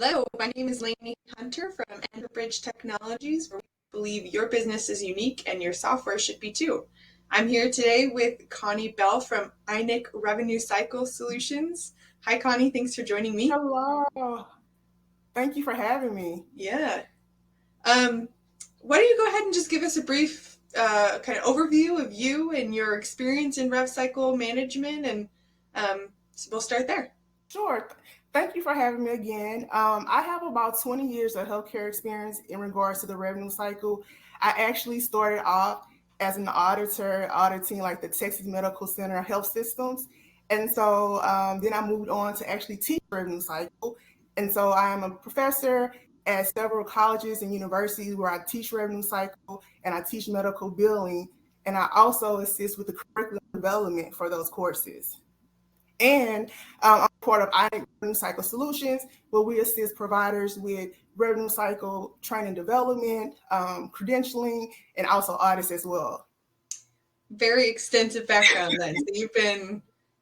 Hello, my name is Lainey Hunter from Enbridge Technologies, where we believe your business is unique and your software should be too. I'm here today with Connie Bell from Idnac Revenue Cycle Solutions. Hi, Connie. Thanks for joining me. Hello. Thank you for having me. Yeah. Um, why don't you go ahead and just give us a brief kind of overview of you and your experience in rev cycle management, and so we'll start there. Sure. Thank you for having me again. I have about 20 years of healthcare experience in regards to the revenue cycle. I actually started off as an auditor, auditing like the Texas Medical Center health systems. And so then I moved on to actually teach revenue cycle. And so I am a professor at several colleges and universities where I teach revenue cycle and I teach medical billing. And I also assist with the curriculum development for those courses. And I'm part of Idnac Revenue Cycle Solutions, where we assist providers with revenue cycle training development, credentialing, and also audits as well. Very extensive background then. So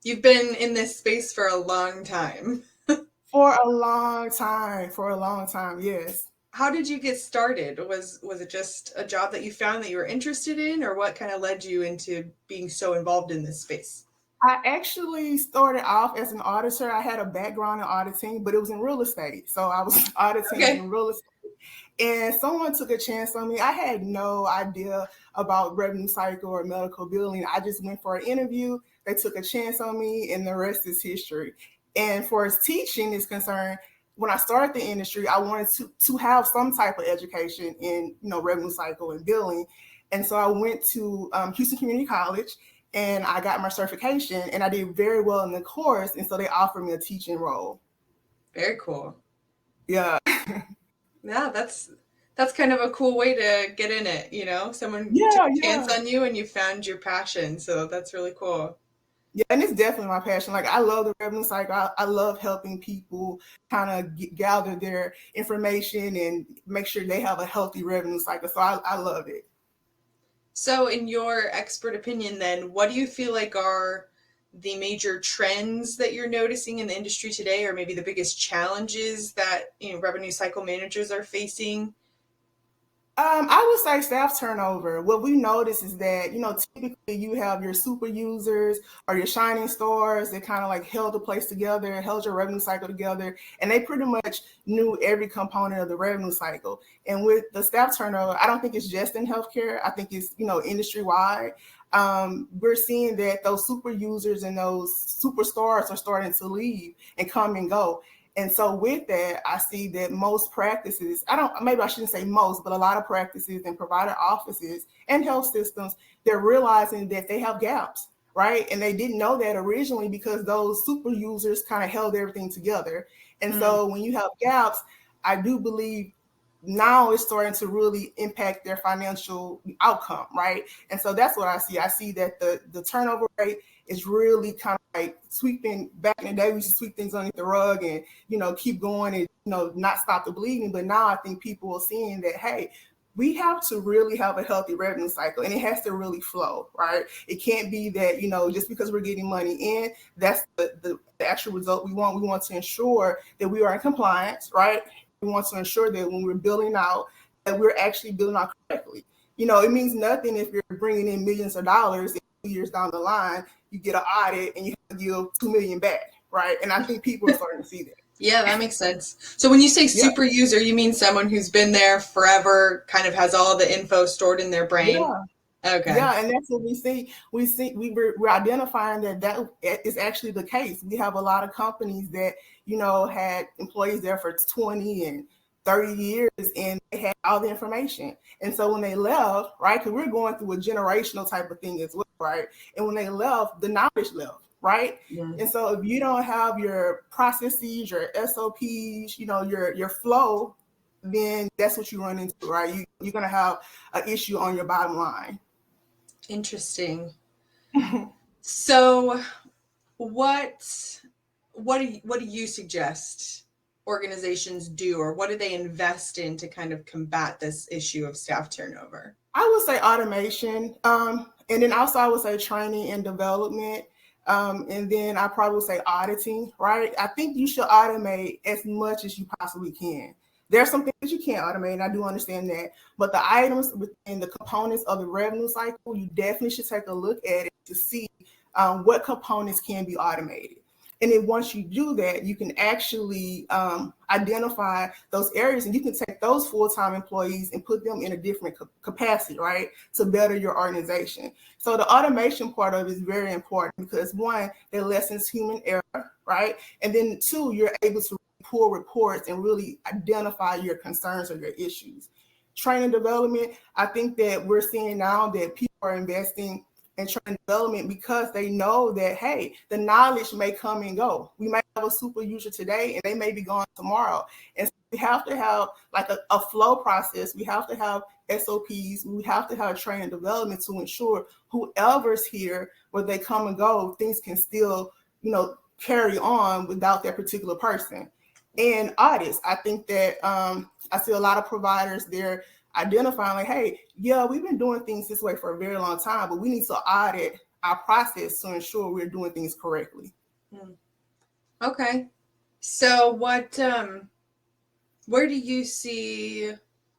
you've been in this space for a long time. For a long time, yes. How did you get started? Was it just a job that you found that you were interested in, or what kind of led you into being so involved in this space? I actually started off as an auditor. I had a background in auditing, but it was in real estate. So I was auditing Okay. in real estate. And someone took a chance on me. I had no idea about revenue cycle or medical billing. I just went for an interview. They took a chance on me, and the rest is history. And for as teaching is concerned, when I started the industry, I wanted to have some type of education in revenue cycle and billing. And so I went to Houston Community College and I got my certification and I did very well in the course. And so they offered me a teaching role. Very cool. Yeah. Yeah, that's kind of a cool way to get in it, you know? Someone took Yeah, a chance yeah. on you and you found your passion, so that's really cool. Yeah, and it's definitely my passion. Like I love the revenue cycle. I love helping people kind of gather their information and make sure they have a healthy revenue cycle. So I love it. So, in your expert opinion, then, what do you feel like are the major trends that you're noticing in the industry today, or maybe the biggest challenges that revenue cycle managers are facing? I would say staff turnover. What we notice is that, typically you have your super users or your shining stars that kind of like held the place together, held your revenue cycle together, and they pretty much knew every component of the revenue cycle. And with the staff turnover, I don't think it's just in healthcare. I think it's, industry wide. We're seeing that those super users and those superstars are starting to leave and come and go. And so with that, I see that most practices, maybe I shouldn't say most, but a lot of practices and provider offices and health systems, they're realizing that they have gaps, right? And they didn't know that originally because those super users kind of held everything together. And Mm. so when you have gaps, I do believe now it's starting to really impact their financial outcome, right? And so that's what I see. I see that the turnover rate is really kind of like sweeping. Back in the day, we used to sweep things underneath the rug and keep going and not stop the bleeding. But now I think people are seeing that, hey, we have to really have a healthy revenue cycle and it has to really flow, right? It can't be that, just because we're getting money in, that's the actual result we want. We want to ensure that we are in compliance, right? We want to ensure that when we're building out, that we're actually building out correctly. It means nothing if you're bringing in millions of dollars and 2 years down the line, you get an audit and you have to give 2 million back, right? And I think people are starting to see that. Yeah, that makes sense. So, when you say Yeah, super user, you mean someone who's been there forever, kind of has all the info stored in their brain? yeah. Okay. Yeah, and that's what we see. We're identifying that is actually the case. We have a lot of companies that had employees there for 20 and 30 years, and they had all the information. And so when they left, right, because we're going through a generational type of thing as well, right? And when they left, the knowledge left, right? Mm. And so if you don't have your processes, your SOPs, your flow, then that's what you run into, right? You're gonna have an issue on your bottom line. Interesting. So, what what do you suggest organizations do, or what do they invest in to kind of combat this issue of staff turnover? I would say automation, and then also I would say training and development. And then I probably would say auditing, right? I think you should automate as much as you possibly can. There are some things that you can't automate, and I do understand that. But the items within the components of the revenue cycle, you definitely should take a look at it to see what components can be automated. And then once you do that, you can actually identify those areas, and you can take those full-time employees and put them in a different capacity, right, to better your organization. So the automation part of it is very important because one, it lessens human error, right? And then two, you're able to pull reports and really identify your concerns or your issues. Training development, I think that we're seeing now that people are investing and training development because they know that, hey, the knowledge may come and go. We might have a super user today and they may be gone tomorrow. And so we have to have like a flow process. We have to have SOPs. We have to have training development to ensure whoever's here, where they come and go, things can still, carry on without that particular person. And audits, I think that I see a lot of providers there identifying like, hey, yeah, we've been doing things this way for a very long time, but we need to audit our process to ensure we're doing things correctly. Okay. So where do you see,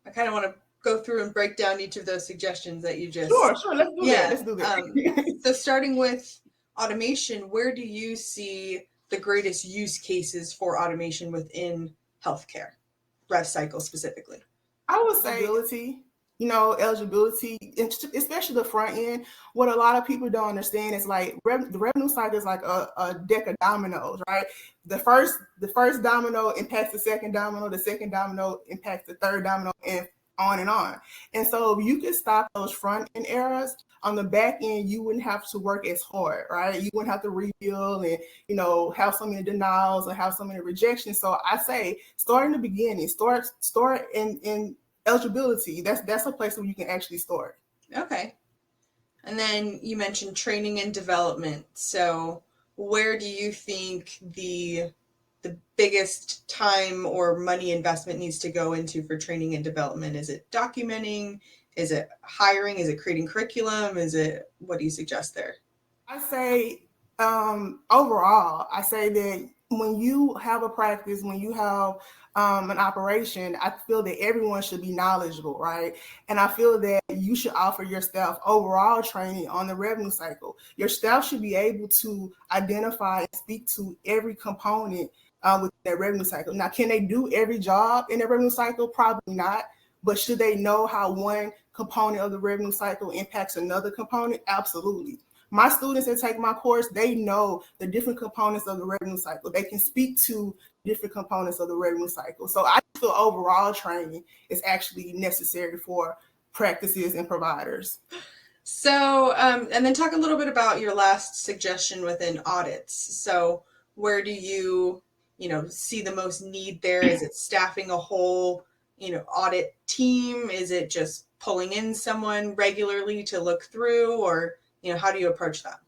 I kind of want to go through and break down each of those suggestions that you just. Sure, let's do that. Let's do that. So starting with automation, where do you see the greatest use cases for automation within healthcare, rev cycle specifically? I would say eligibility, especially the front end. What a lot of people don't understand is like the revenue cycle is like a deck of dominoes, right? The first domino impacts the second domino impacts the third domino, and on and on. And so if you could stop those front end errors, on the back end, you wouldn't have to work as hard, right? You wouldn't have to rebuild and, have so many denials and have so many rejections. So I say start in the beginning, start in eligibility. That's a place where you can actually start. Okay. And then you mentioned training and development. So where do you think the biggest time or money investment needs to go into for training and development? Is it documenting? Is it hiring? Is it creating curriculum? What do you suggest there? I say overall, I say that when you have a practice, when you have an operation, I feel that everyone should be knowledgeable, right? And I feel that you should offer your staff overall training on the revenue cycle. Your staff should be able to identify and speak to every component with that revenue cycle. Now, can they do every job in the revenue cycle? Probably not. But should they know how one component of the revenue cycle impacts another component? Absolutely. My students that take my course, they know the different components of the revenue cycle. They can speak to different components of the revenue cycle. So I feel overall training is actually necessary for practices and providers. So, and then talk a little bit about your last suggestion within audits. So where do you, see the most need there? Is it staffing a whole, audit team? Is it just pulling in someone regularly to look through, or, how do you approach that?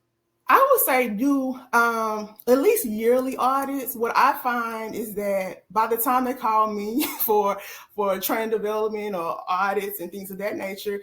I would say do at least yearly audits. What I find is that by the time they call me for training development or audits and things of that nature,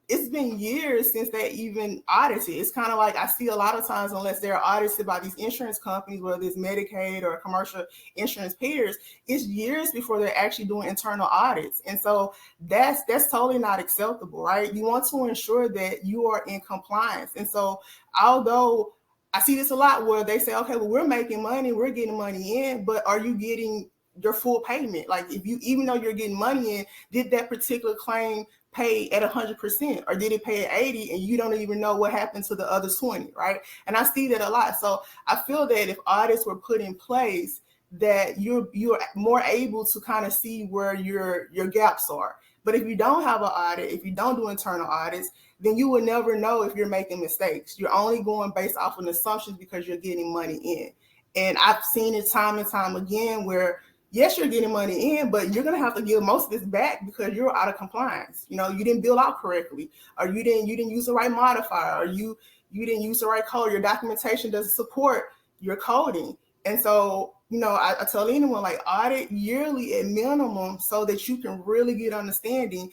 it's been years since they even audited. It's kind of like I see a lot of times, unless they're audited by these insurance companies, whether it's Medicaid or commercial insurance payers, it's years before they're actually doing internal audits. And so that's totally not acceptable, right? You want to ensure that you are in compliance. And so although I see this a lot where they say, okay, well, we're making money, we're getting money in, but are you getting your full payment? Like even though you're getting money in, did that particular claim pay at 100%, or did it pay at 80 and you don't even know what happened to the other 20, right? And I see that a lot. So I feel that if audits were put in place, that you're more able to kind of see where your gaps are. But if you don't have an audit, if you don't do internal audits, then you will never know if you're making mistakes. You're only going based off of assumptions because you're getting money in. And I've seen it time and time again where yes, you're getting money in, but you're going to have to give most of this back because you're out of compliance. You didn't bill out correctly, or you didn't use the right modifier, or you didn't use the right code. Your documentation doesn't support your coding. And so, I tell anyone, like, audit yearly at minimum so that you can really get understanding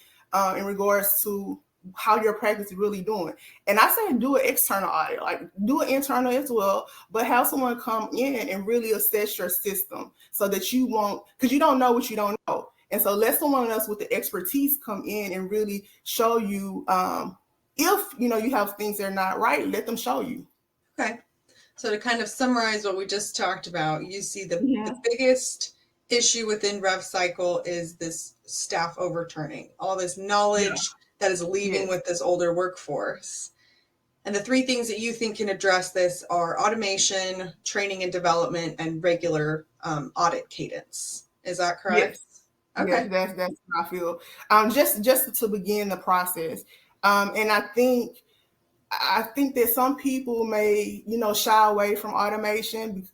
in regards to how your practice is really doing. And I say do an external audit, like do an internal as well, but have someone come in and really assess your system so that you won't, because you don't know what you don't know. And so let someone else with the expertise come in and really show you, if you have things that are not right, let them show you. Okay. So to kind of summarize what we just talked about, you see the biggest issue within Rev Cycle is this staff overturning, all this knowledge that is leaving with this older workforce. And the three things that you think can address this are automation, training and development, and regular audit cadence. Is that correct? Yes. Okay. Yes, that's how I feel. Just to begin the process. And I think that some people may, shy away from automation.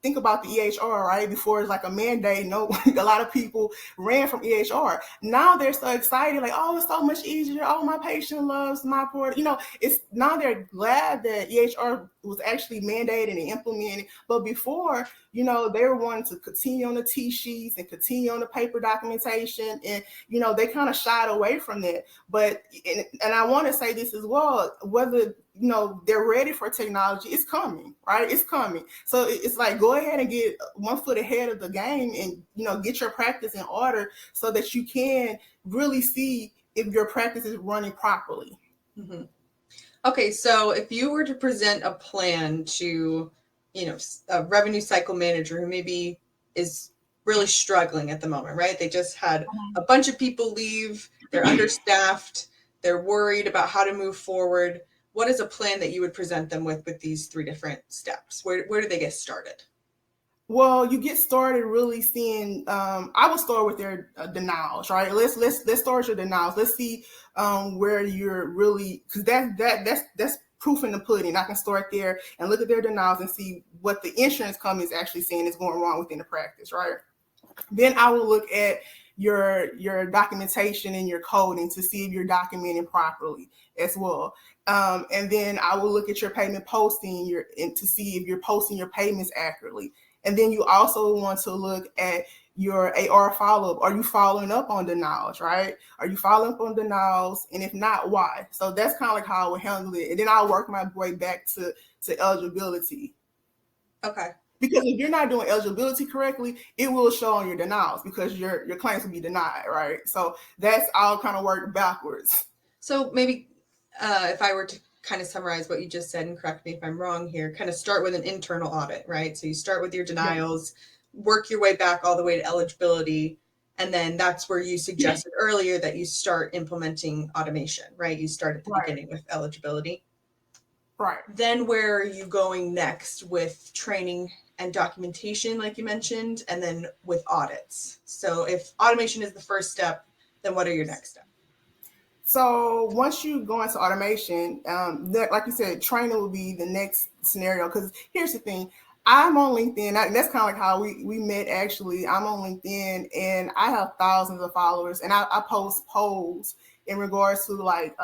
Think about the EHR, right? Before it's like a mandate. No, a lot of people ran from EHR. Now they're so excited, like, oh, it's so much easier. Oh, my patient loves my portal. It's now they're glad that EHR was actually mandated and implemented. But before, they were wanting to continue on the T sheets and continue on the paper documentation, and they kind of shied away from that. But and I want to say this as well, whether they're ready for technology, it's coming, right? It's coming. So it's like, go ahead and get 1 foot ahead of the game and get your practice in order so that you can really see if your practice is running properly. Mm-hmm. Okay, so if you were to present a plan to a revenue cycle manager who maybe is really struggling at the moment, right? They just had a bunch of people leave, they're understaffed, they're worried about how to move forward. What is a plan that you would present them with these 3 different steps? Where do they get started? Well, you get started really seeing. I would start with their denials, right? Let's start with your denials. Let's see where you're really, because that's proof in the pudding. I can start there and look at their denials and see what the insurance company is actually saying is going wrong within the practice, right? Then I will look at your documentation and your coding to see if you're documenting properly as well. And then I will look at your payment posting and to see if you're posting your payments accurately. And then you also want to look at your AR follow-up. Are you following up on denials, right? Are you following up on denials? And if not, why? So that's kind of like how I would handle it. And then I'll work my way back to eligibility. Okay. Because if you're not doing eligibility correctly, it will show on your denials because your claims will be denied, right? So that's all kind of work backwards. So maybe if I were to kind of summarize what you just said, and correct me if I'm wrong here, kind of start with an internal audit, right? So you start with your denials, work your way back all the way to eligibility, and then that's where you suggested earlier that you start implementing automation, right? You start at the beginning with eligibility. Right. Then where are you going next with training and documentation, like you mentioned, and then with audits? So if automation is the first step, then what are your next steps? So once you go into automation, like you said, training will be the next scenario. Because here's the thing, I'm on LinkedIn. That's kind of like how we met, actually. I'm on LinkedIn, and I have thousands of followers, and I post polls in regards to like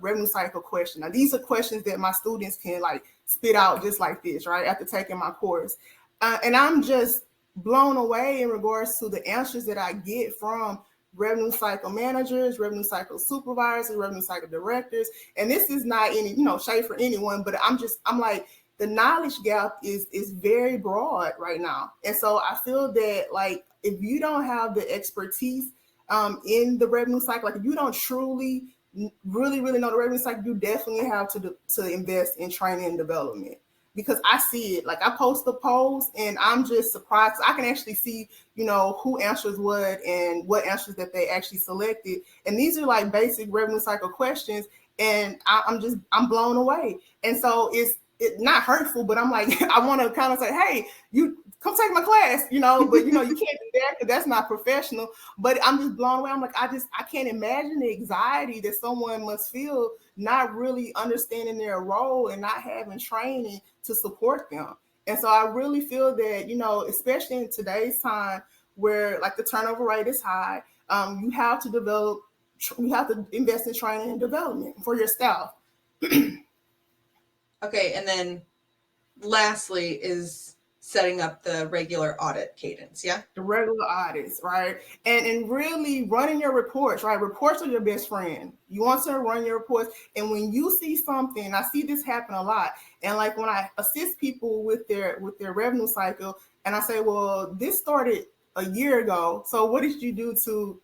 revenue cycle question. Now, these are questions that my students can like spit out just like this, right, after taking my course. And I'm just blown away in regards to the answers that I get from revenue cycle managers, revenue cycle supervisors, revenue cycle directors. And this is not any, shade for anyone, but I'm like, the knowledge gap is very broad right now. And so I feel that like, if you don't have the expertise in the revenue cycle, like if you don't truly, really know the revenue cycle, you definitely have to invest in training and development. Because I see it, like I post the polls and I'm just surprised. I can actually see, who answers what and what answers that they actually selected. And these are like basic revenue cycle questions. And I'm blown away. And so it's not hurtful, but I'm like, I want to kind of say, hey, you come take my class, but you can't do that because that's not professional. But I'm just blown away. I'm like, I can't imagine the anxiety that someone must feel not really understanding their role and not having training to support them. And so I really feel that, especially in today's time where like the turnover rate is high, you have to invest in training and development for your staff. Okay, and then lastly is setting up the regular audit cadence. Yeah. The regular audits, right? And really running your reports, right? Reports are your best friend. You want to run your reports. And when you see something, I see this happen a lot. And like when I assist people with their revenue cycle, and I say, well, this started a year ago. So what did you do to,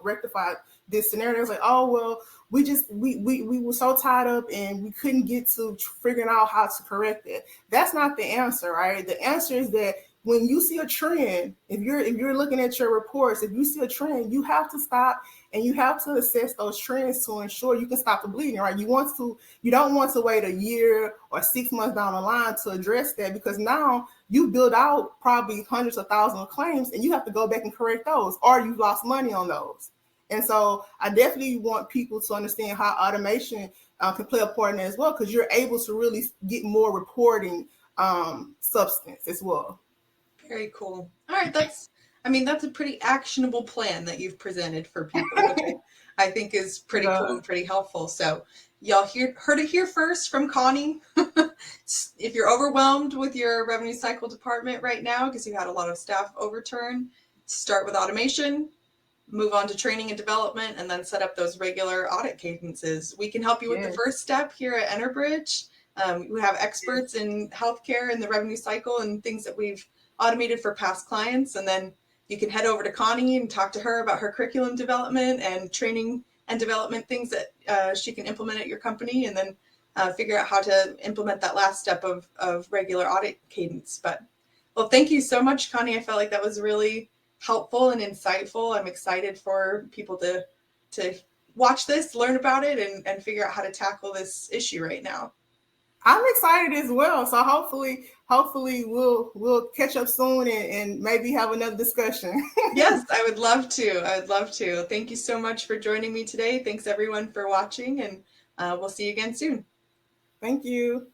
rectify this scenario? It's like, oh well, we were so tied up and we couldn't get to figuring out how to correct it. That's not the answer, right? The answer is that when you see a trend, if you're looking at your reports, if you see a trend, you have to stop and you have to assess those trends to ensure you can stop the bleeding, right? You don't want to wait a year or 6 months down the line to address that, because now you build out probably hundreds of thousands of claims and you have to go back and correct those, or you've lost money on those. And so I definitely want people to understand how automation can play a part in that as well, because you're able to really get more reporting substance as well. Very cool. All right, that's a pretty actionable plan that you've presented for people, which I think is pretty cool and pretty helpful. So y'all heard it here first from Connie. If you're overwhelmed with your revenue cycle department right now because you had a lot of staff overturn, start with automation, move on to training and development, and then set up those regular audit cadences. We can help you with the first step here at Enterbridge. We have experts in healthcare and the revenue cycle and things that we've automated for past clients, and then you can head over to Connie and talk to her about her curriculum development and training and development things that she can implement at your company, and then figure out how to implement that last step of regular audit cadence. But well, thank you so much, Connie. I felt like that was really helpful and insightful. I'm excited for people to watch this, learn about it, and figure out how to tackle this issue right now. I'm excited as well. So hopefully we'll catch up soon and maybe have another discussion. Yes, I would love to. Thank you so much for joining me today. Thanks everyone for watching, and we'll see you again soon. Thank you.